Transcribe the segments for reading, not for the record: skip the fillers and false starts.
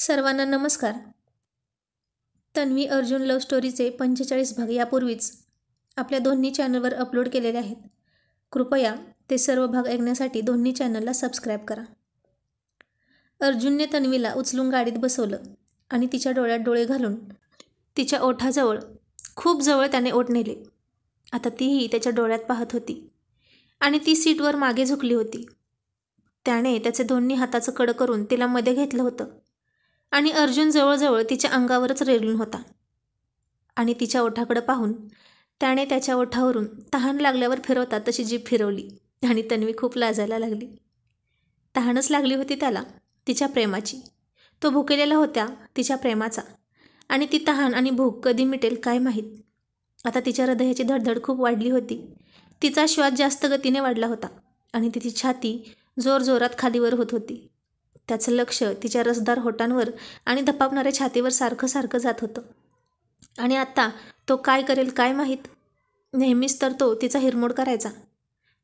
सर्वांना नमस्कार. तन्वी अर्जुन लव्ह स्टोरीचे 45 भाग यापूर्वीच आपल्या दोन्ही चॅनलवर अपलोड केलेले आहेत. कृपया ते सर्व भाग ऐकण्यासाठी दोन्ही चॅनलला सबस्क्राईब करा. अर्जुनने तन्वीला उचलून गाडीत बसवलं आणि तिच्या डोळ्यात डोळे घालून तिच्या ओठाजवळ खूप जवळ त्याने ओठ नेले. आता तीही त्याच्या डोळ्यात पाहत होती आणि ती सीटवर मागे झुकली होती. त्याने त्याचे दोन्ही हाताचं कड करून तिला मध्ये घेतलं होतं आणि अर्जुन जवळजवळ तिच्या अंगावरच रेलून होता आणि तिच्या ओठाकडे पाहून त्याने त्याच्या ओठावरून तहान लागल्यावर फिरवतात तशी जीभ फिरवली आणि तन्वी खूप लाजायला लागली. तहानच लागली होती त्याला तिच्या प्रेमाची. तो भुकेलेला होता तिच्या प्रेमाचा आणि ती तहान आणि भूक कधी मिटेल काय माहीत. आता तिच्या हृदयाची धडधड खूप वाढली होती. तिचा श्वास जास्त गतीने वाढला होता आणि तिची छाती जोरजोरात खालीवर होत होती. त्याचं लक्ष तिच्या रसदार होटांवर आणि धपापणाऱ्या छातीवर सारखं सारखं जात होतं. आणि आता तो काय करेल काय माहीत. नेहमीच तर तो तिचा हिरमोड करायचा,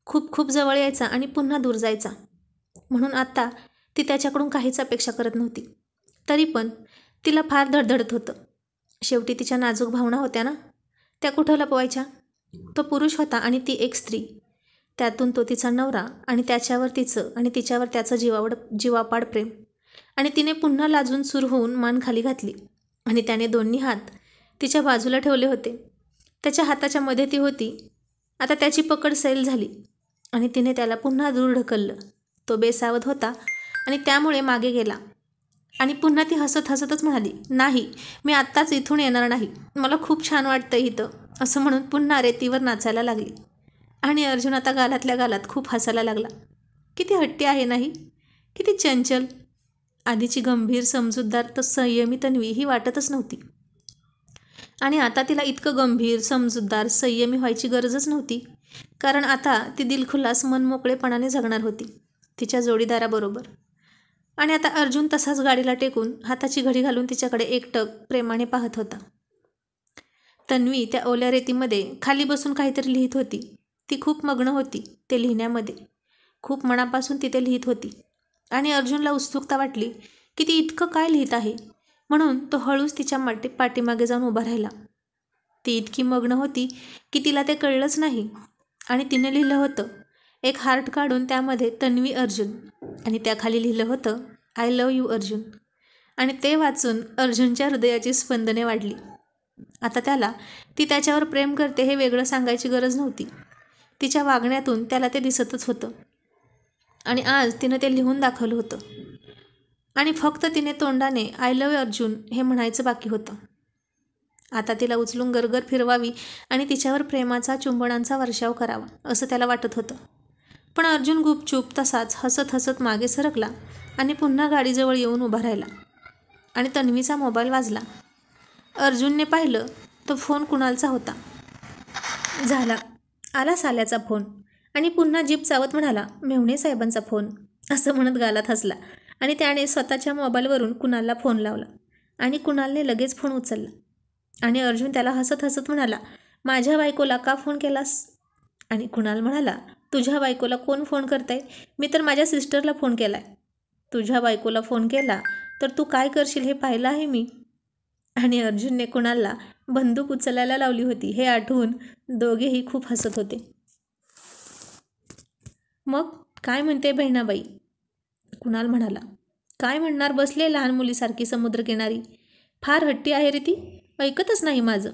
खूप खूप जवळ यायचा आणि पुन्हा दूर जायचा. म्हणून आता ती त्याच्याकडून काहीच अपेक्षा करत नव्हती. तरी पण तिला फार धडधडत होतं. शेवटी तिच्या नाजूक भावना होत्या ना, त्या कुठं लपवायच्या. तो पुरुष होता आणि ती एक स्त्री. त्यातून तो तिचा नवरा आणि त्याच्यावर तिचं आणि तिच्यावर त्याचं जीवापाड प्रेम. आणि तिने पुन्हा लाजून सूर होऊन मान खाली घातली आणि त्याने दोन्ही हात तिच्या बाजूला ठेवले होते. त्याच्या हाताच्या मध्ये ती होती. आता त्याची पकड सैल झाली आणि तिने त्याला पुन्हा दूर ढकललं. तो बेसावध होता आणि त्यामुळे मागे गेला आणि पुन्हा ती हसत हसतच म्हणाली, नाही, मी आत्ताच इथून येणार नाही, मला खूप छान वाटतं इथं, असं म्हणून पुन्हा रेतीवर नाचायला लागली. आणि अर्जुन आता गालातल्या गालात खूप हसायला लागला. किती हट्टी आहे नाही, किती चंचल. आधीची गंभीर समजूतदार तर संयमी तन्वी ही वाटतच नव्हती. आणि आता तिला इतकं गंभीर समजूतदार संयमी व्हायची गरजच नव्हती, कारण आता ती दिलखुलास मनमोकळेपणाने जगणार होती तिच्या जोडीदाराबरोबर. आणि आता अर्जुन तसाच गाडीला टेकून हाताची घडी घालून तिच्याकडे एकटक प्रेमाने पाहत होता. तन्वी त्या ओल्या रेतीमध्ये खाली बसून काहीतरी लिहित होती. ती खूप मग्न होती ते लिहिण्यामध्ये, खूप मनापासून ती ते लिहित होती. आणि अर्जुनला उत्सुकता वाटली की ती इतकं काय लिहित आहे, म्हणून तो हळूच तिच्या पाठीमागे जाऊन उभा राहिला. ती इतकी मग्न होती की तिला ते कळलंच नाही. आणि तिने लिहिलं होतं एक हार्ट काढून, त्यामध्ये तन्वी अर्जुन आणि त्याखाली लिहिलं होतं आय लव्ह यू अर्जुन. आणि ते वाचून अर्जुनच्या हृदयाची स्पंदने वाढली. आता त्याला ती त्याच्यावर प्रेम करते हे वेगळं सांगायची गरज नव्हती. तिच्या वागण्यातून त्याला ते दिसतच होतं. आणि आज तिनं ते लिहून दाखवलं होतं. आणि फक्त तिने तोंडाने आय लव्ह अर्जुन हे म्हणायचं बाकी होतं. आता तिला उचलून गरगर फिरवावी आणि तिच्यावर प्रेमाचा चुंबनांचा वर्षाव करावा असं त्याला वाटत होतं. पण अर्जुन गुपचूप तसाच हसत हसत मागे सरकला आणि पुन्हा गाडीजवळ येऊन उभा राहिला. आणि तन्वीचा मोबाईल वाजला. अर्जुनने पाहिलं तो फोन कुणालचा होता. झाला, आला साल्याचा फोन. आणि पुन्हा जीभ चावत म्हणाला, मेव्हणे साहेबांचा फोन, असं म्हणत गालात हसला. आणि त्याने स्वतःच्या मोबाईलवरून कुणालला फोन लावला आणि कुणालने लगेच फोन उचलला. आणि अर्जुन त्याला हसत हसत म्हणाला, माझ्या बायकोला का फोन केलास? आणि कुणाल म्हणाला, तुझ्या बायकोला कोण फोन करताय? मी तर माझ्या सिस्टरला फोन केलाय. तुझ्या बायकोला फोन केला तर तू काय करशील हे पाहिलं आहे मी. आणि अर्जुनने कुणालला बंदूक उचलायला लावली होती हे आठवून दोघेही खूप हसत होते. मग काय म्हणते बहिणाबाई? कुणाल म्हणाला. काय म्हणणार, बसले लहान मुलीसारखी समुद्रकिनारी. फार हट्टी आहे रे ती, ऐकतच नाही माझं.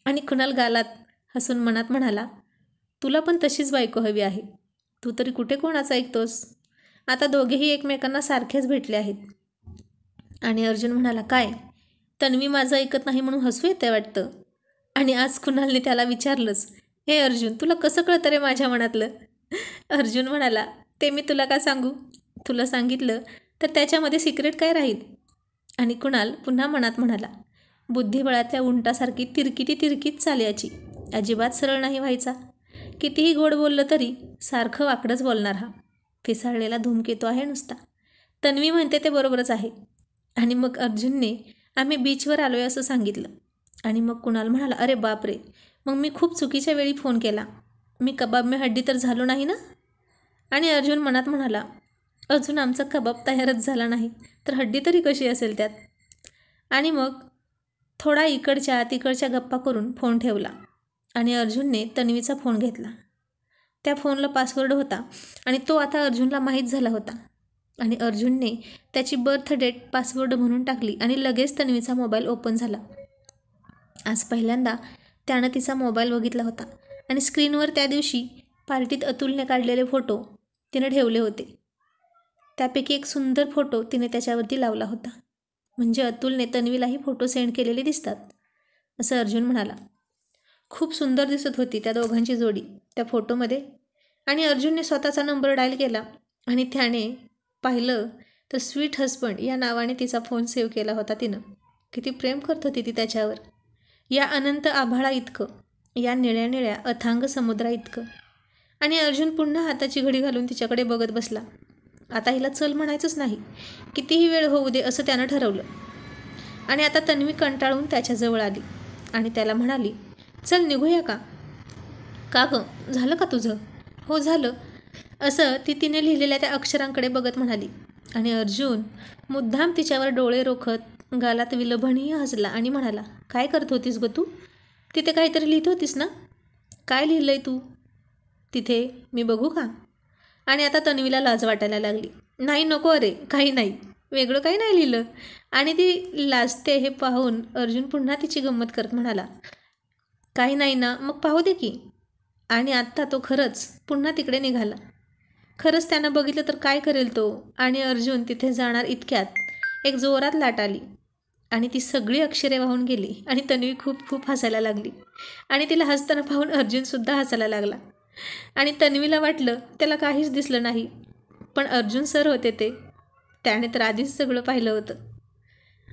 आणि कुणाल गालात हसून मनात म्हणाला, तुला पण तशीच बायको हवी आहे. तू तरी कुठे कोणाचं ऐकतोस. आता दोघेही एकमेकांना सारखेच भेटले आहेत. आणि अर्जुन म्हणाला, काय तन्वी माझं ऐकत नाही म्हणून हसू येते वाटतं. आणि आज कुणालने त्याला विचारलंच, हे अर्जुन, तुला कसं कळतं रे माझ्या मनातलं? अर्जुन म्हणाला, ते मी तुला का सांगू? तुला सांगितलं तर त्याच्यामध्ये सिक्रेट काय राहील? आणि कुणाल पुन्हा मनात म्हणाला, बुद्धिबळातल्या उंटासारखी तिरकीत चालायची, अजिबात सरळ नाही व्हायचा. कितीही गोड बोललं तरी सारखं वाकडंच बोलणार हा. फिसाळलेला धूमकेतू आहे नुसता. तन्वी म्हणते ते बरोबरच आहे. आणि मग अर्जुनने आम्ही बीचवर आलोय असं सांगितलं. आणि मग कुणाल म्हणाला, अरे बापरे, मग मी खूप चुकीच्या वेळी फोन केला. मी कबाब में हड्डी तर झालो नाही ना? आणि अर्जुन मनात म्हणाला, अजून आमचा कबाब तयारच झाला नाही तर हड्डी तरी कशी असेल त्यात. आणि मग थोडा इकडच्या तिकडच्या गप्पा करून फोन ठेवला आणि अर्जुनने तन्वीचा फोन घेतला. त्या फोनला पासवर्ड होता आणि तो आता अर्जुनला माहीत झाला होता आणि अर्जुनने त्याची बर्थ डेट पासवर्ड म्हणून टाकली आणि लगेच तन्वीचा मोबाईल ओपन झाला. आज पहिल्यांदा त्यानं तिचा मोबाईल बघितला होता आणि स्क्रीनवर त्या दिवशी पार्टीत अतुलने काढलेले फोटो तिने ठेवले होते. त्यापैकी एक सुंदर फोटो तिने त्याच्यावरती लावला होता. म्हणजे अतुलने तन्वीलाही फोटो सेंड केलेले दिसतात, असं अर्जुन म्हणाला. खूप सुंदर दिसत होती त्या दोघांची जोडी त्या फोटोमध्ये. आणि अर्जुनने स्वतःचा नंबर डायल केला आणि त्याने पाहिलं तर स्वीट हस्बंड या नावाने तिचा फोन सेव्ह केला होता तिनं. किती प्रेम करत होती ती त्याच्यावर, या अनंत आभाळा इतकं, या निळ्या निळ्या अथांग समुद्रा इतकं. आणि अर्जुन पुन्हा हाताची घडी घालून तिच्याकडे बघत बसला. आता हिला चल म्हणायचंच नाही, कितीही वेळ होऊ दे असं त्यानं ठरवलं. आणि आता तन्वी कंटाळून त्याच्याजवळ आली आणि त्याला म्हणाली, चल निघूया का? का गं, झालं का तुझं? हो झालं, असं ती तिने लिहिलेल्या त्या अक्षरांकडे बघत म्हणाली. आणि अर्जुन मुद्दाम तिच्यावर डोळे रोखत गालात विलभणीय हसला आणि म्हणाला, काय करत होतीस गं तू? तिथे काहीतरी लिहित होतीस ना? काय लिहिलंय तू तिथे, मी बघू का? आणि आता तन्वीला लाज वाटायला लागली. नाही नको, अरे काही नाही, वेगळं काही नाही लिहिलं. आणि ती लाजते हे पाहून अर्जुन पुन्हा तिची गंमत करत म्हणाला, काही नाही ना, मग पाहू दे की. आणि आत्ता तो खरंच पुन्हा तिकडे निघाला. खरंच त्यानं बघितलं तर काय करेल तो. आणि अर्जुन तिथे जाणार इतक्यात एक जोरात लाट आली आणि ती सगळी अक्षरे वाहून गेली. आणि तन्वी खूप खूप हसायला लागली आणि तिला हसताना पाहून अर्जुनसुद्धा हसायला लागला. आणि तन्वीला वाटलं त्याला काहीच दिसलं नाही, पण अर्जुन सर होते ते, त्याने तर आधीच सगळं पाहिलं होतं.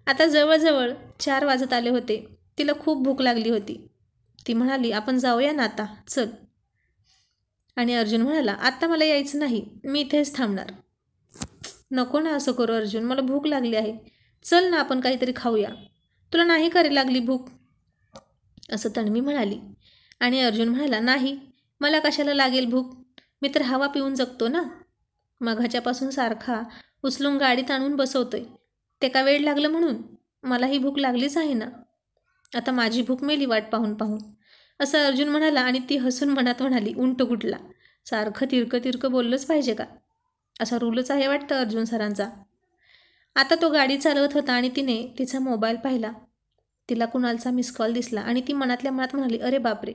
आता जवळजवळ 4 वाजत आले होते. तिला खूप भूक लागली होती. ती म्हणाली, आपण जाऊया ना आता, चल. आणि अर्जुन म्हणाला, आत्ता मला यायचं नाही, मी इथेच थांबणार. नको ना असं करू अर्जुन, मला भूक लागली आहे. चल ना, आपण काहीतरी खाऊया. तुला नाही का रे लागली भूक, असं तन्वी म्हणाली. आणि अर्जुन म्हणाला, नाही, मला कशाला लागेल भूक, मी तर हवा पिऊन जगतो ना. मघाच्यापासून सारखा उचलून गाडीत आणून बसवतोय, ते का वेळ लागलं म्हणून? मलाही भूक लागलीच आहे ना. आता माझी भूक मेली वाट पाहून पाहून, असं अर्जुन म्हणाला. आणि ती हसून मनात म्हणाली, उंट कुठला, सारखं तिरकं तिरकं बोललंच पाहिजे का? असा रूलच आहे वाटतं अर्जुन सरांचा. आता तो गाडी चालवत होता आणि तिने तिचा मोबाईल पाहिला. तिला कुणालचा मिस कॉल दिसला आणि ती मनातल्या मनात म्हणाली, अरे बापरे,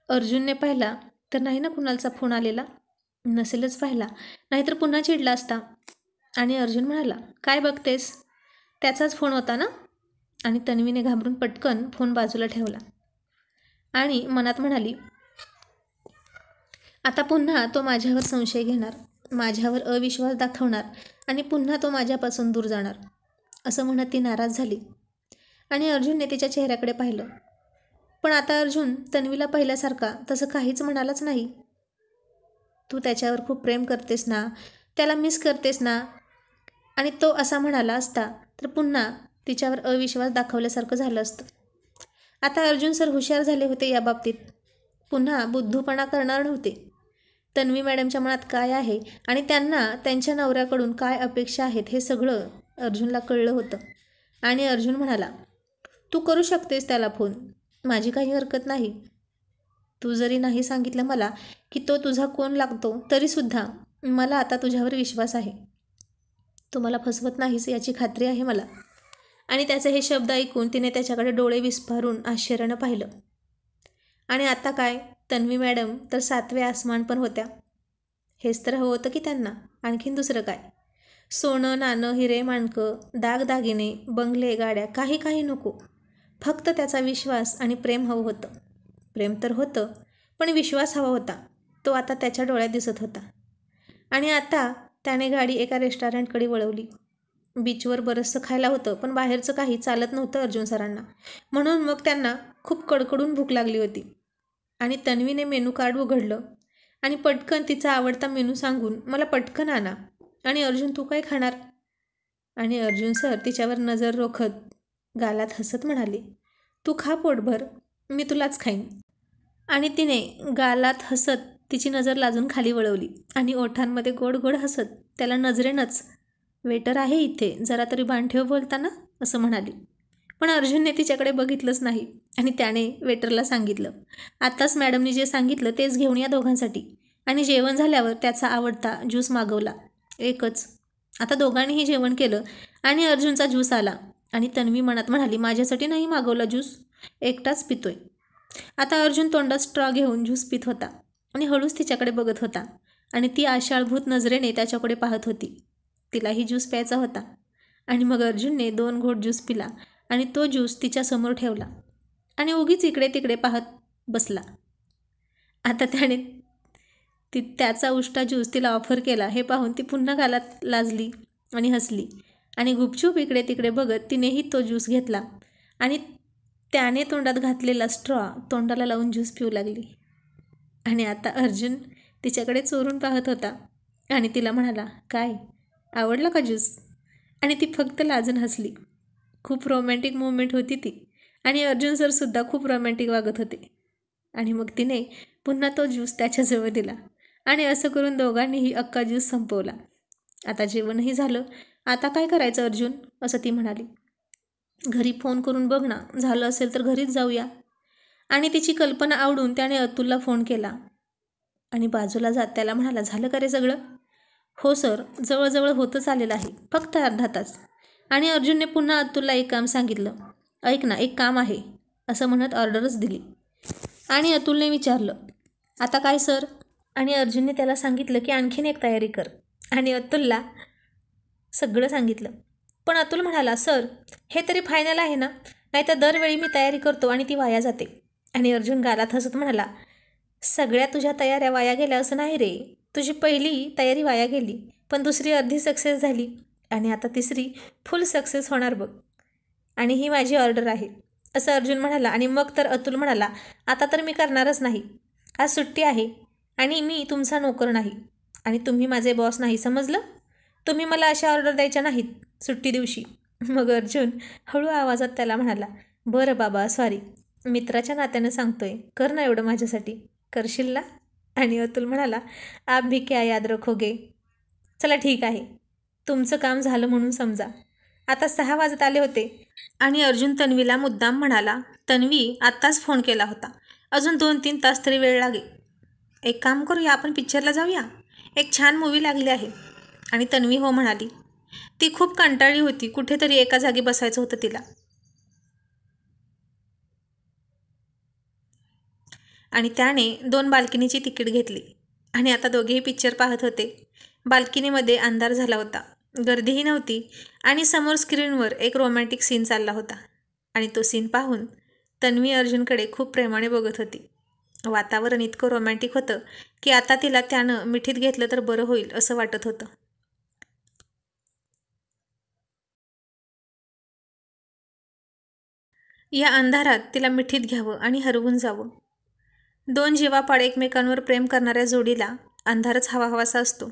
अर्जुनने पाहिला तर नाही ना कुणालचा फोन आलेला? नसेलच पाहिला, नाहीतर पुन्हा चिडला असता. आणि अर्जुन म्हणाला, काय बघतेस, त्याचाच फोन होता ना? आणि तन्वीने घाबरून पटकन फोन बाजूला ठेवला आणि मनात म्हणाली, आता पुन्हा तो माझ्यावर संशय घेणार, माझ्यावर अविश्वास दाखवणार आणि पुन्हा तो माझ्यापासून दूर जाणार, असं म्हणत ती नाराज झाली. आणि अर्जुनने तिच्या चेहऱ्याकडे पाहिलं, पण आता अर्जुन तन्वीला पहिल्यासारखा तसं काहीच म्हणालाच नाही. तू त्याच्यावर खूप प्रेम करतेस ना, त्याला मिस करतेस ना. आणि तो असा म्हणाला असता तर पुन्हा तिच्यावर अविश्वास दाखवल्यासारखं झालं असतं. आता अर्जुन सर हुशार झाले होते या बाबतीत, पुन्हा बुद्धूपणा करणार नव्हते. तन्वी मॅडमच्या मनात काय आहे आणि त्यांना त्यांच्या नवऱ्याकडून काय अपेक्षा आहेत हे सगळं अर्जुनला कळलं होतं. आणि अर्जुन म्हणाला, तू करू शकतेस त्याला फोन, माझी काही हरकत नाही. तू जरी नाही सांगितलं मला की तो तुझा कोण लागतो, तरीसुद्धा मला आता तुझ्यावर विश्वास आहे. तू मला फसवत नाहीस याची खात्री आहे मला. आणि त्याचे हे शब्द ऐकून तिने त्याच्याकडे डोळे विस्फारून आश्चर्यानं पाहिलं. आणि आता काय, तन्वी मॅडम तर 7वे आसमान पण होत्या. हेच तर हवं होतं की त्यांना, आणखीन दुसरं काय? सोनं नाणं, हिरे माणकं, दागदागिने, बंगले, गाड्या, काही काही नको. फक्त त्याचा विश्वास आणि प्रेम हवं होतं. प्रेम तर होतं, पण विश्वास हवा होता. तो आता त्याच्या डोळ्यात दिसत होता. आणि आता त्याने गाडी एका रेस्टॉरंटकडे वळवली. बीचवर बरंचसं खायला होतं, पण बाहेरचं काही चालत नव्हतं अर्जुन सरांना, म्हणून मग त्यांना खूप कडकडून भूक लागली होती. आणि तन्वीने मेनू कार्ड उघडलं आणि पटकन तिचा आवडता मेनू सांगून, मला पटकन आणा. आणि अर्जुन, तू काय खाणार? आणि अर्जुन सर तिच्यावर नजर रोखत गालात हसत म्हणाले, तू खा पोटभर, मी तुलाच खाईन. आणि तिने गालात हसत तिची नजर लाजून खाली वळवली आणि ओठांमध्ये गोड गोड हसत त्याला नजरेनंच, वेटर आहे इथे, जरा तरी बाण ठेव बोलताना, असं म्हणाली. पण अर्जुनने तिच्याकडे बघितलंच नाही आणि त्याने वेटरला सांगितलं, आत्ताच मॅडमनी जे सांगितलं तेच घेऊन या दोघांसाठी. आणि जेवण झाल्यावर त्याचा आवडता ज्यूस मागवला, एकच. आता दोघांनीही जेवण केलं आणि अर्जुनचा ज्यूस आला आणि तन्वी मनात म्हणाली, माझ्यासाठी नाही मागवला ज्यूस, एकटाच पितोय. आता अर्जुन तोंडात स्ट्रॉ घेऊन ज्यूस पित होता आणि हळूच तिच्याकडे बघत होता आणि ती आशाळभूत नजरेने त्याच्याकडे पाहत होती. तिलाही ज्यूस प्यायचा होता आणि मग अर्जुनने 2 घोट ज्यूस पिला आणि तो ज्यूस तिच्यासमोर ठेवला आणि उगीच इकडे तिकडे पाहत बसला. आता त्याने त्याचा उष्टा ज्यूस तिला ऑफर केला हे पाहून ती पुन्हा गालात लाजली आणि हसली आणि गुपचूप इकडे तिकडे बघत तिनेही तो ज्यूस घेतला आणि त्याने तोंडात घातलेला स्ट्रॉ तोंडाला लावून ज्यूस पिऊ लागली. आणि आता अर्जुन तिच्याकडे चोरून पाहत होता आणि तिला म्हणाला, काय आवडला का ज्यूस? आणि ती फक्त लाजून हसली. खूप रोमॅन्टिक मुवमेंट होती ती आणि अर्जुन सरसुद्धा खूप रोमॅन्टिक वागत होते. आणि मग तिने पुन्हा तो ज्यूस त्याच्याजवळ दिला आणि असं करून दोघांनीही अख्खा ज्यूस संपवला. आता जेवणही झालं, आता काय करायचं अर्जुन, असं ती म्हणाली. घरी फोन करून बघ ना, झालं असेल तर घरीच जाऊया. आणि तिची कल्पना आवडून त्याने अतुलला फोन केला आणि बाजूला जात त्याला म्हणाला, झालं का रे सगळं? हो सर, जवळजवळ होतच आलेलं आहे, फक्त अर्धा तास. आणि अर्जुनने पुन्हा अतुलला एक काम सांगितलं, ऐक ना, एक काम आहे, असं म्हणत ऑर्डरच दिली. आणि अतुलने विचारलं, आता काय सर? आणि अर्जुनने त्याला सांगितलं की आणखीन एक तयारी कर आणि अतुलला सगळं सांगितलं. पण अतुल म्हणाला, सर हे तरी फायनल आहे ना, नाहीतर दरवेळी मी तयारी करतो आणि ती वाया जाते. आणि अर्जुन गालात हसत म्हणाला, सगळ्या तुझ्या तयाऱ्या वाया गेल्या असं नाही रे, तुझी पहिली तयारी वाया गेली पण दुसरी अर्धी सक्सेस झाली आणि आता तिसरी फुल सक्सेस होणार बघ. आणि ही माझी ऑर्डर आहे, असं अर्जुन म्हणाला. आणि मग तर अतुल म्हणाला, आता तर मी करणारच नाही, आज सुट्टी आहे आणि मी तुमचा नोकर नाही आणि तुम्ही माझे बॉस नाही, समजलं? तुम्ही मला अशा ऑर्डर द्यायच्या नाहीत सुट्टी दिवशी. मग अर्जुन हळू आवाजात त्याला म्हणाला, बरं बाबा, सॉरी, मित्राच्या नात्यानं सांगतोय, कर ना एवढं माझ्यासाठी, करशील ना? आणि अतुल म्हणाला, आप भी क्या याद रखोगे. चला ठीक आहे, तुमचं काम झालं म्हणून समजा. आता 6 वाजत आले होते आणि अर्जुन तन्वीला मुद्दाम म्हणाला, तन्वी आत्ताच फोन केला होता, अजून 2-3 तास तरी वेळ लागेल. एक काम करूया, आपण पिक्चरला जाऊया, एक छान मूवी लागली आहे. आणि तन्वी हो म्हणाली. ती खूप कंटाळली होती, कुठेतरी एका जागी बसायचं होतं तिला. आणि त्याने 2 बाल्कनीची तिकीट घेतली आणि आता दोघेही पिक्चर पाहत होते. बाल्कनीमध्ये अंधार झाला होता, गर्दीही नव्हती आणि समोर स्क्रीनवर एक रोमॅन्टिक सीन चालला होता. आणि तो सीन पाहून तन्वी अर्जुनकडे खूप प्रेमाने बघत होती. वातावरण इतकं रोमॅन्टिक होतं की आता तिला त्यानं मिठीत घेतलं तर बरं होईल असं वाटत होतं. या अंधारात तिला मिठीत घ्यावं आणि हरवून जावं. 2 जीवापाड एकमेकांवर प्रेम करणाऱ्या जोडीला अंधारच हवाहवासा असतो,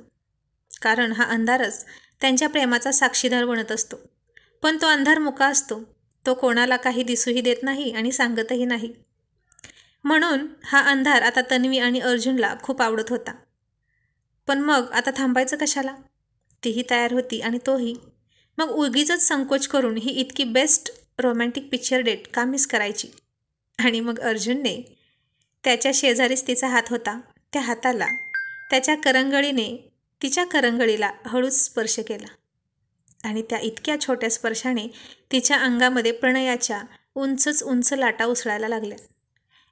कारण हा अंधारच त्यांच्या प्रेमाचा साक्षीदार बनत असतो. पण तो अंधार मुका असतो, तो कोणाला काही दिसूही देत नाही आणि सांगतही नाही. म्हणून हा अंधार आता तन्वी आणि अर्जुनला खूप आवडत होता. पण मग आता थांबायचं कशाला? तीही तयार होती आणि तोही. मग उगीचच संकोच करून ही इतकी बेस्ट रोमॅन्टिक पिक्चर डेट का मिस करायची? आणि मग अर्जुनने, त्याच्या शेजारीच तिचा हात होता, त्या हाताला त्याच्या करंगळीने तिच्या करंगळीला हळूच स्पर्श केला. आणि त्या इतक्या छोट्या स्पर्शाने तिच्या अंगामध्ये प्रणयाच्या उंचच उंच लाटा उसळायला लागल्या.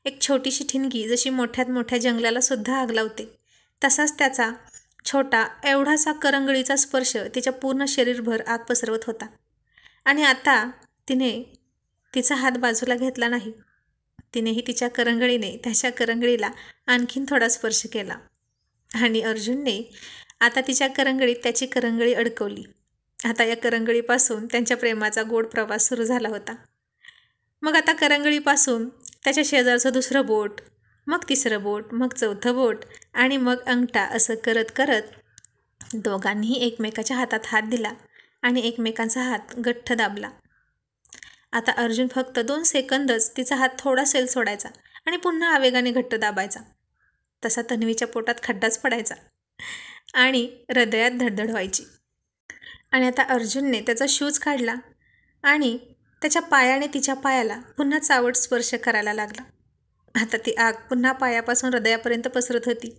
एक छोटीशी ठिणगी जशी मोठ्यात मोठ्या जंगलाला सुद्धा आग लावते, तसाच त्याचा छोटा एवढासा करंगळीचा स्पर्श तिच्या पूर्ण शरीरभर आग पसरवत होता. आणि आता तिने तिचा हात बाजूला घेतला नाही, तिनेही तिच्या करंगळीने त्याच्या करंगळीला आणखीन थोडा स्पर्श केला. आणि अर्जुनने आता तिच्या करंगळीत त्याची करंगळी अडकवली. आता या करंगळीपासून त्यांच्या प्रेमाचा गोड प्रवास सुरू झाला होता. मग आता करंगळीपासून त्याच्या शेजारचं दुसरं बोट, मग तिसरं बोट, मग चौथं बोट आणि मग अंगठा, असं करत करत दोघांनीही एकमेकाच्या हातात हात दिला आणि एकमेकांचा हात गठ्ठ दाबला. आता अर्जुन फक्त 2 सेकंदच तिचा हात थोडा सैल सोडायचा आणि पुन्हा आवेगाने घट्ट दाबायचा. तसा तन्वीच्या पोटात खड्डाच पडायचा आणि हृदयात धडधड व्हायची. आणि आता अर्जुनने त्याचा शूज काढला आणि त्याच्या पायाने तिच्या पायाला पुन्हा चावट स्पर्श करायला लागला. आता ती आग पुन्हा पायापासून हृदयापर्यंत पसरत होती.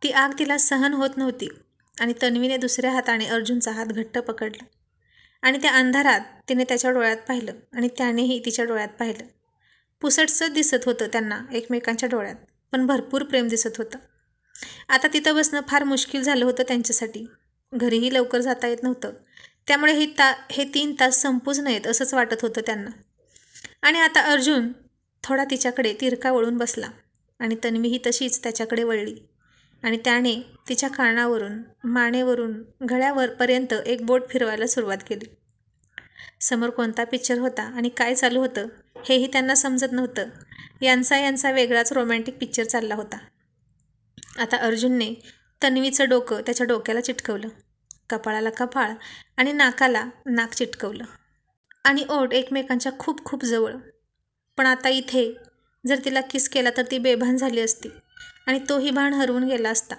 ती आग तिला सहन होत नव्हती आणि तन्वीने दुसऱ्या हाताने अर्जुनचा हात घट्ट पकडला आणि त्या अंधारात तिने त्याच्या डोळ्यात पाहिलं आणि त्यानेही तिच्या डोळ्यात पाहिलं. पुसटसं दिसत होतं त्यांना एकमेकांच्या डोळ्यात, पण भरपूर प्रेम दिसत होतं. आता तिथं बसणं फार मुश्किल झालं होतं त्यांच्यासाठी. घरीही लवकर जाता येत नव्हतं, त्यामुळे हे 3 तास संपूच नयेत असंच वाटत होतं त्यांना. आणि आता अर्जुन थोडा तिच्याकडे तिरका वळून बसला आणि तन्वीही तशीच त्याच्याकडे वळली आणि त्याने तिच्या कानावरून, मानेवरून, गळ्यावरपर्यंत एक बोट फिरवायला सुरुवात केली. समोर कोणता पिक्चर होता आणि काय चालू होतं हेही त्यांना समजत नव्हतं. यांचा वेगळाच रोमॅन्टिक पिक्चर चालला होता. आता अर्जुनने तन्वीचं डोकं त्याच्या डोक्याला चिटकवलं, कपाळाला कपाळ आणि नाकाला नाक चिटकवलं आणि ओठ एकमेकांच्या खूप खूप जवळ. पण आता इथे जर तिला किस केला तर ती बेभान झाली असती आणि तोही भान हरवून गेला असता.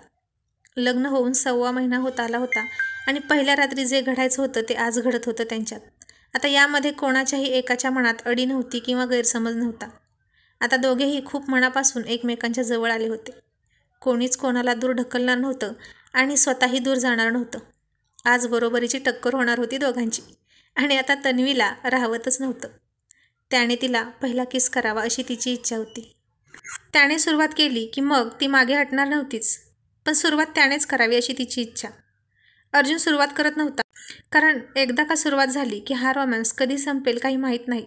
लग्न होऊन 1.25 महिना होत आला होता आणि पहिल्या रात्री जे घडायचं होतं ते आज घडत होतं त्यांच्यात. आता यामध्ये कोणाच्याही एकाच्या मनात अडी नव्हती किंवा गैरसमज नव्हता. आता दोघेही खूप मनापासून एकमेकांच्या जवळ आले होते. कोणीच कोणाला दूर ढकलणार नव्हतं आणि स्वतःही दूर जाणार नव्हतं. आज बरोबरीची टक्कर होणार होती दोघांची आणि आता तन्वीला राहवतच नव्हतं. त्याने तिला पहिला किस करावा अशी तिची इच्छा होती. त्याने सुरुवात केली की मग ती मागे हटणार नव्हतीच, पण सुरुवात त्यानेच करावी अशी तिची इच्छा. अर्जुन सुरुवात करत नव्हता, कारण एकदा का सुरुवात झाली की हा रोमॅन्स कधी संपेल काही माहीत नाही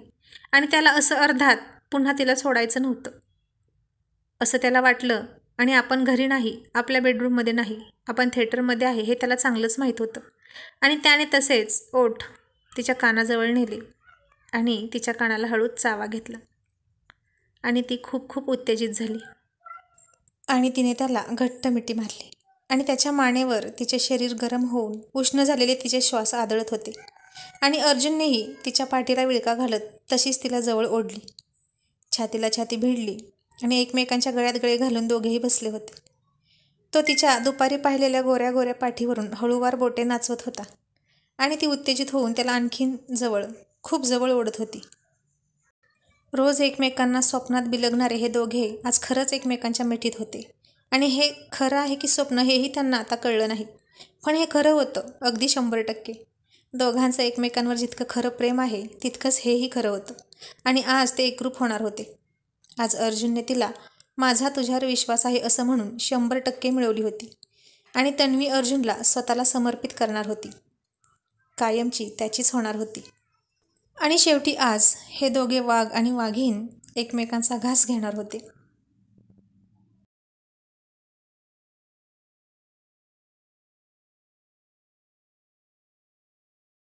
आणि त्याला असं अर्धात पुन्हा तिला सोडायचं नव्हतं असं त्याला वाटलं. आणि आपण घरी नाही, आपल्या बेडरूममध्ये नाही, आपण थिएटरमध्ये आहे हे त्याला चांगलंच माहीत होतं. आणि त्याने तसेच ओठ तिच्या कानाजवळ नेले आणि तिच्या कानाला हळूच चावा घेतला आणि ती खूप खूप उत्तेजित झाली आणि तिने त्याला घट्ट मिठी मारली आणि त्याच्या मानेवर तिचे शरीर गरम होऊन उष्ण झालेले तिचे श्वास आदळत होते. आणि अर्जुननेही तिच्या पाठीला विळका घालत तशीच तिला जवळ ओढली. छातीला छाती भिडली आणि एकमेकांच्या गळ्यात गळे घालून दोघेही बसले होते. तो तिच्या दुपारी पाहिलेल्या गोऱ्या गोऱ्या पाठीवरून हळूवार बोटे नाचवत होता आणि ती उत्तेजित होऊन त्याला आणखीन जवळ, खूप जवळ ओढत होती. रोज एकमेकांना स्वप्नात बिलगणारे हे दोघे आज खरंच एकमेकांच्या मिठीत होते. आणि हे खरं आहे की स्वप्न हेही त्यांना आता कळलं नाही, पण हे खरं होतं अगदी 100%. दोघांचं एकमेकांवर जितकं खरं प्रेम आहे तितकंच हेही खरं होतं आणि आज ते एकरूप होणार होते. आज अर्जुनने तिला माझा तुझ्यावर विश्वास आहे असं म्हणून 100% मिळवली होती आणि तन्वी अर्जुनला स्वतःला समर्पित करणार होती, कायमची त्याचीच होणार होती. आणि शेवटी आज हे दोघे वाघ आणि वाघीण एकमेकांचा घास घेणार होते.